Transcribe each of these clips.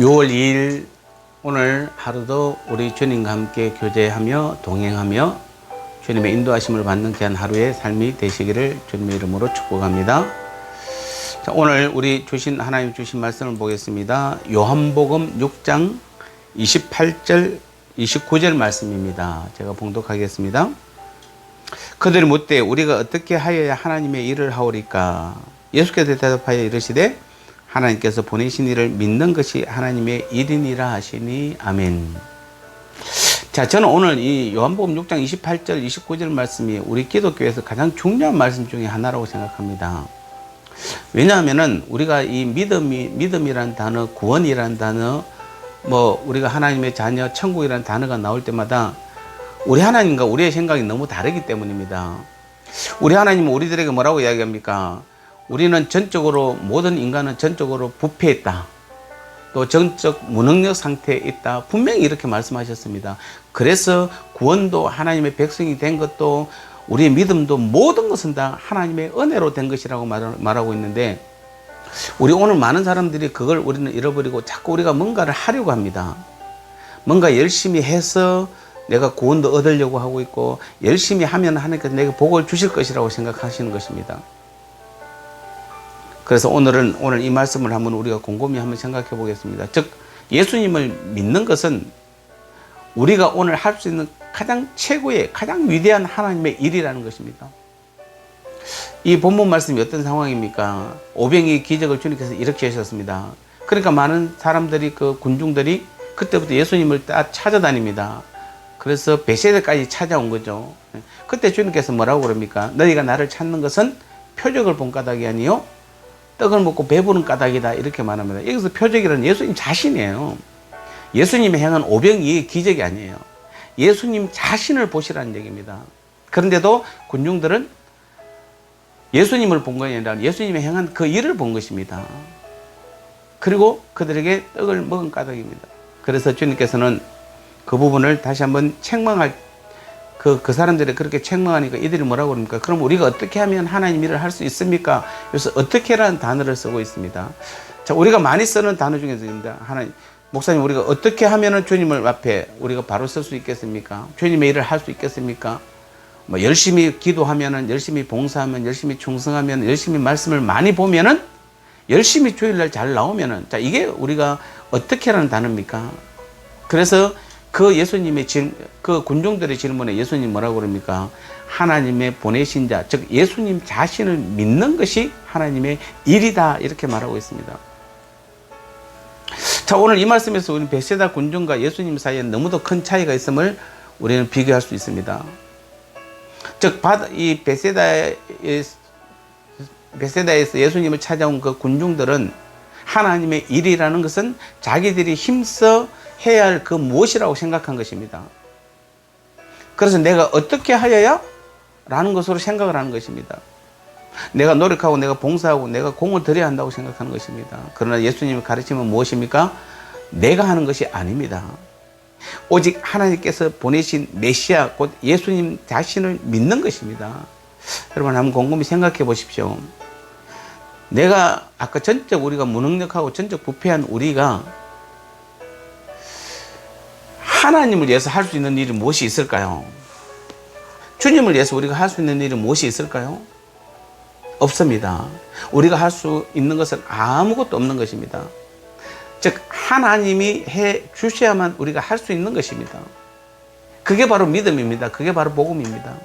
6월 2일 오늘 하루도 우리 주님과 함께 교제하며 동행하며 주님의 인도하심을 받는 귀한 하루의 삶이 되시기를 주님의 이름으로 축복합니다. 자, 오늘 하나님 주신 말씀을 보겠습니다. 요한복음 6장 28절 29절 말씀입니다. 제가 봉독하겠습니다. 그들이 묻되 우리가 어떻게 하여야 하나님의 일을 하오리까? 예수께서 대답하여 이르시되 하나님께서 보내신 이를 믿는 것이 하나님의 일이니라 하시니 아멘. 자, 저는 오늘 이 요한복음 6장 28절 29절 말씀이 우리 기독교에서 가장 중요한 말씀 중에 하나라고 생각합니다. 왜냐하면은 우리가 이 믿음이라는 단어, 구원이라는 단어, 우리가 하나님의 자녀, 천국이라는 단어가 나올 때마다 우리 하나님과 우리의 생각이 너무 다르기 때문입니다. 우리 하나님은 우리들에게 뭐라고 이야기합니까? 우리는 모든 인간은 전적으로 부패했다. 또 전적 무능력 상태에 있다. 분명히 이렇게 말씀하셨습니다. 그래서 구원도 하나님의 백성이 된 것도 우리의 믿음도 모든 것은 다 하나님의 은혜로 된 것이라고 말하고 있는데 우리 오늘 많은 사람들이 그걸 우리는 잃어버리고 자꾸 우리가 뭔가를 하려고 합니다. 뭔가 열심히 해서 내가 구원도 얻으려고 하고 있고 열심히 하면 하나님께서 내게 복을 주실 것이라고 생각하시는 것입니다. 그래서 오늘 이 말씀을 우리가 곰곰이 한번 생각해 보겠습니다. 즉 예수님을 믿는 것은 우리가 오늘 할 수 있는 가장 최고의 가장 위대한 하나님의 일이라는 것입니다. 이 본문 말씀이 어떤 상황입니까? 오병이의 기적을 주님께서 이렇게 하셨습니다. 그러니까 많은 사람들이 군중들이 그때부터 예수님을 다 찾아다닙니다. 그래서 베세다까지 찾아온 거죠. 그때 주님께서 뭐라고 그럽니까? 너희가 나를 찾는 것은 표적을 본 까닭이 아니요 떡을 먹고 배부른 까닭이다, 이렇게 말합니다. 여기서 표적이라는 예수님 자신이에요. 예수님이 행한 오병이의 기적이 아니에요. 예수님 자신을 보시라는 얘기입니다. 그런데도 군중들은 예수님을 본 것이 아니라 예수님이 행한 그 일을 본 것입니다. 그리고 그들에게 떡을 먹은 까닭입니다. 그래서 주님께서는 그 부분을 다시 한번 그 사람들이 그렇게 책망하니까 이들이 뭐라고 그럽니까? 그럼 우리가 어떻게 하면 하나님 일을 할 수 있습니까? 그래서 어떻게라는 단어를 쓰고 있습니다. 자, 우리가 많이 쓰는 단어 중에서입니다. 목사님, 우리가 어떻게 하면 주님을 앞에 우리가 바로 설 수 있겠습니까? 주님의 일을 할 수 있겠습니까? 열심히 기도하면은, 열심히 봉사하면, 열심히 충성하면, 열심히 말씀을 많이 보면은, 열심히 주일날 잘 나오면은, 자, 이게 우리가 어떻게라는 단어입니까? 그래서 그 군중들의 질문에 예수님 뭐라고 그럽니까? 하나님의 보내신 자, 즉 예수님 자신을 믿는 것이 하나님의 일이다, 이렇게 말하고 있습니다. 자, 오늘 이 말씀에서 우리 베세다 군중과 예수님 사이에 너무도 큰 차이가 있음을 우리는 비교할 수 있습니다. 즉, 이 베세다에서 예수님을 찾아온 그 군중들은 하나님의 일이라는 것은 자기들이 힘써 해야 할 그 무엇이라고 생각한 것입니다. 그래서 내가 어떻게 하여야? 라는 것으로 생각을 하는 것입니다. 내가 노력하고 내가 봉사하고 내가 공을 들여야 한다고 생각하는 것입니다. 그러나 예수님의 가르침은 무엇입니까? 내가 하는 것이 아닙니다. 오직 하나님께서 보내신 메시아 곧 예수님 자신을 믿는 것입니다. 여러분 한번 곰곰이 생각해 보십시오. 아까 전적 우리가 무능력하고 전적 부패한 우리가 하나님을 위해서 할 수 있는 일이 무엇이 있을까요? 주님을 위해서 우리가 할 수 있는 일이 무엇이 있을까요? 없습니다. 우리가 할 수 있는 것은 아무것도 없는 것입니다. 즉 하나님이 해 주셔야만 우리가 할 수 있는 것입니다. 그게 바로 믿음입니다. 그게 바로 복음입니다.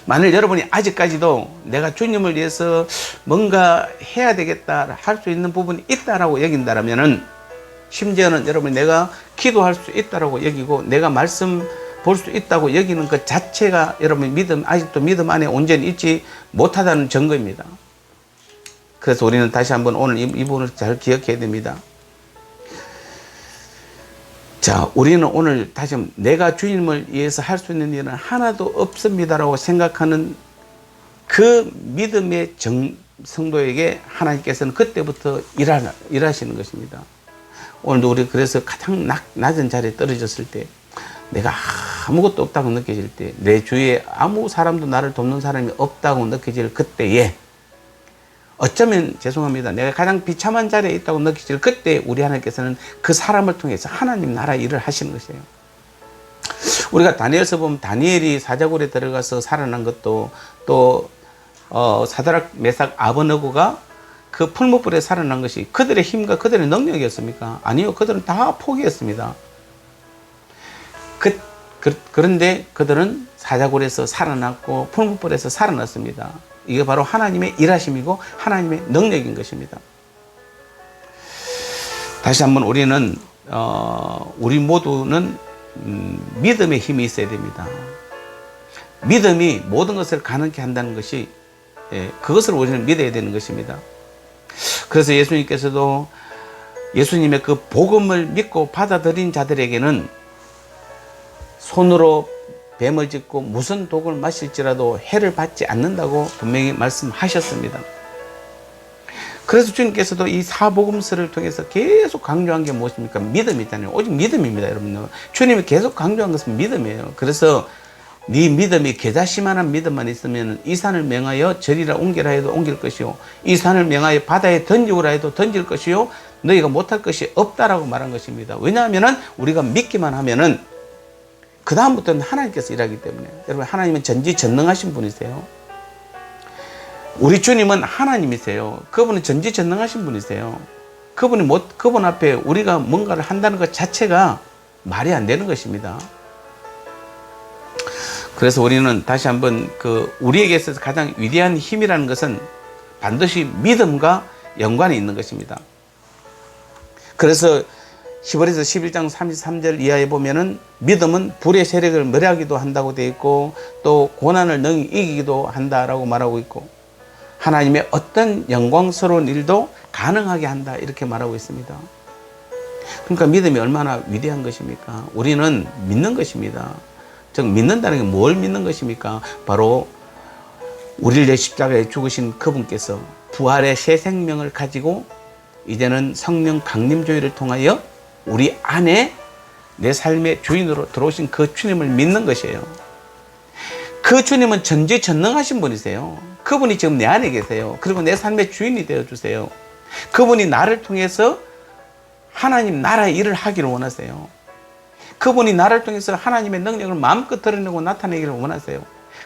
만일 여러분이 아직까지도 내가 주님을 위해서 뭔가 해야 되겠다, 할 수 있는 부분이 있다라고 여긴다라면은, 심지어는 여러분이 내가 기도할 수 있다라고 여기고 내가 말씀 볼 수 있다고 여기는 것 자체가 여러분 아직도 믿음 안에 온전히 있지 못하다는 증거입니다. 그래서 우리는 다시 한번 오늘 이 부분을 잘 기억해야 됩니다. 자, 우리는 오늘 다시 한번 내가 주님을 위해서 할 수 있는 일은 하나도 없습니다라고 생각하는 그 믿음의 성도에게 하나님께서는 그때부터 일하시는 것입니다. 오늘도 우리 그래서 가장 낮은 자리에 떨어졌을 때, 내가 아무것도 없다고 느껴질 때, 내 주위에 아무 사람도 나를 돕는 사람이 없다고 느껴질 그때에 어쩌면 죄송합니다. 내가 가장 비참한 자리에 있다고 느끼실 그때 우리 하나님께서는 그 사람을 통해서 하나님 나라 일을 하시는 것이에요. 우리가 다니엘서 보면 다니엘이 사자굴에 들어가서 살아난 것도 또 사드락 메삭 아브느고가 그 풀무불에 살아난 것이 그들의 힘과 그들의 능력이었습니까? 아니요. 그들은 다 포기했습니다. 그런데 그들은 사자굴에서 살아났고 풀무불에서 살아났습니다. 이게 바로 하나님의 일하심이고 하나님의 능력인 것입니다. 다시 한번 우리는 우리 모두는 믿음의 힘이 있어야 됩니다. 믿음이 모든 것을 가능케 한다는 것이 그것을 우리는 믿어야 되는 것입니다. 그래서 예수님께서도 예수님의 그 복음을 믿고 받아들인 자들에게는 손으로 뱀을 짚고 무슨 독을 마실지라도 해를 받지 않는다고 분명히 말씀하셨습니다. 그래서 주님께서도 이 사복음서를 통해서 계속 강조한 게 무엇입니까? 믿음이 있다는 오직 믿음입니다, 여러분. 주님이 계속 강조한 것은 믿음이에요. 그래서 네 믿음이 겨자씨만한 믿음만 있으면 이 산을 명하여 저리라 옮기라 해도 옮길 것이요 이 산을 명하여 바다에 던지오라 해도 던질 것이요 너희가 못할 것이 없다라고 말한 것입니다. 왜냐하면 우리가 믿기만 하면은 그 다음부터는 하나님께서 일하기 때문에. 여러분, 하나님은 전지전능하신 분이세요. 우리 주님은 하나님이세요. 그분은 전지전능하신 분이세요. 그분 앞에 우리가 뭔가를 한다는 것 자체가 말이 안 되는 것입니다. 그래서 우리는 다시 한번 우리에게 있어서 가장 위대한 힘이라는 것은 반드시 믿음과 연관이 있는 것입니다. 그래서 히브리서 11장 33절 이하에 보면은 믿음은 불의 세력을 멸하기도 한다고 되어 있고 또 고난을 능히 이기기도 한다라고 말하고 있고 하나님의 어떤 영광스러운 일도 가능하게 한다 이렇게 말하고 있습니다. 그러니까 믿음이 얼마나 위대한 것입니까? 우리는 믿는 것입니다. 즉 믿는다는 게 뭘 믿는 것입니까? 바로 우리를 내 십자가에 죽으신 그분께서 부활의 새 생명을 가지고 이제는 성령 강림조회를 통하여 우리 안에 내 삶의 주인으로 들어오신 그 주님을 믿는 것이에요. 그 주님은 전지전능하신 분이세요. 그분이 지금 내 안에 계세요. 그리고 내 삶의 주인이 되어주세요. 그분이 나를 통해서 하나님 나라의 일을 하기를 원하세요. 그분이 나를 통해서 하나님의 능력을 마음껏 드러내고 나타내기를 원하세요.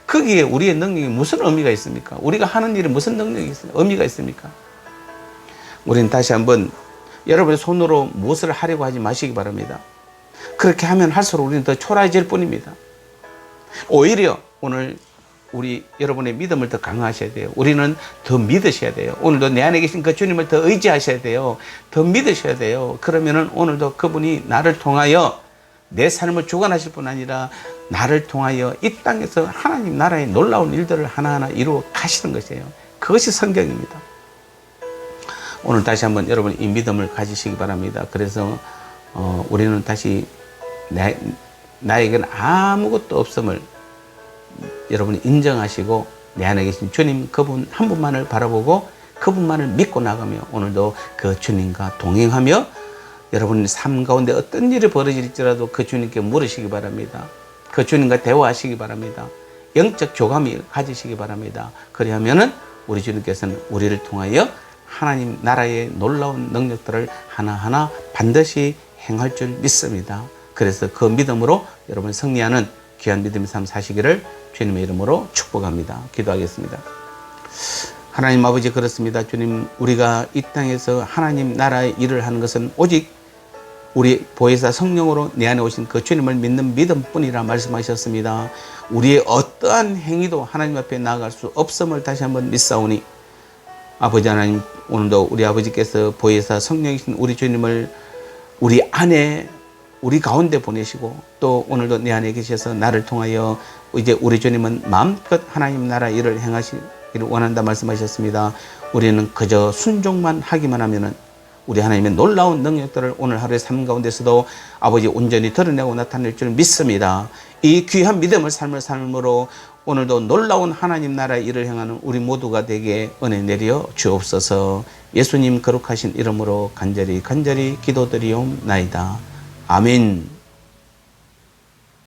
거기에 우리의 능력이 무슨 의미가 있습니까? 우리가 하는 일에 무슨 능력이 의미가 있습니까? 우리는 다시 한번 여러분의 손으로 무엇을 하려고 하지 마시기 바랍니다. 그렇게 하면 할수록 우리는 더 초라해질 뿐입니다. 오히려 오늘 여러분의 믿음을 더 강화하셔야 돼요. 우리는 더 믿으셔야 돼요. 오늘도 내 안에 계신 그 주님을 더 의지하셔야 돼요. 더 믿으셔야 돼요. 그러면은 오늘도 그분이 나를 통하여 내 삶을 주관하실 뿐 아니라 나를 통하여 이 땅에서 하나님 나라의 놀라운 일들을 하나하나 이루어 가시는 것이에요. 그것이 성경입니다. 오늘 다시 한번 여러분 이 믿음을 가지시기 바랍니다. 그래서 우리는 다시 나에게는 아무것도 없음을 여러분이 인정하시고 내 안에 계신 주님 그분 한 분만을 바라보고 그분만을 믿고 나가며 오늘도 그 주님과 동행하며 여러분의 삶 가운데 어떤 일이 벌어질지라도 그 주님께 물으시기 바랍니다. 그 주님과 대화하시기 바랍니다. 영적 교감이 가지시기 바랍니다. 그리하면은 우리 주님께서는 우리를 통하여 하나님 나라의 놀라운 능력들을 하나하나 반드시 행할 줄 믿습니다. 그래서 그 믿음으로 여러분 승리하는 귀한 믿음의 삶 사시기를 주님의 이름으로 축복합니다. 기도하겠습니다. 하나님 아버지 그렇습니다. 주님 우리가 이 땅에서 하나님 나라의 일을 하는 것은 오직 우리 보혜사 성령으로 내 안에 오신 그 주님을 믿는 믿음뿐이라 말씀하셨습니다. 우리의 어떠한 행위도 하나님 앞에 나아갈 수 없음을 다시 한번 믿사오니 아버지 하나님 오늘도 우리 아버지께서 보혜사 성령이신 우리 주님을 우리 안에 우리 가운데 보내시고 또 오늘도 내 안에 계셔서 나를 통하여 이제 우리 주님은 마음껏 하나님 나라 일을 행하시기를 원한다 말씀하셨습니다. 우리는 그저 순종만 하기만 하면은 우리 하나님의 놀라운 능력들을 오늘 하루의 삶 가운데서도 아버지 온전히 드러내고 나타낼 줄 믿습니다. 이 귀한 믿음을 삶을 삶으로 오늘도 놀라운 하나님 나라의 일을 행하는 우리 모두가 되게 은혜 내려 주옵소서. 예수님 거룩하신 이름으로 간절히 기도드리옵나이다. 아멘.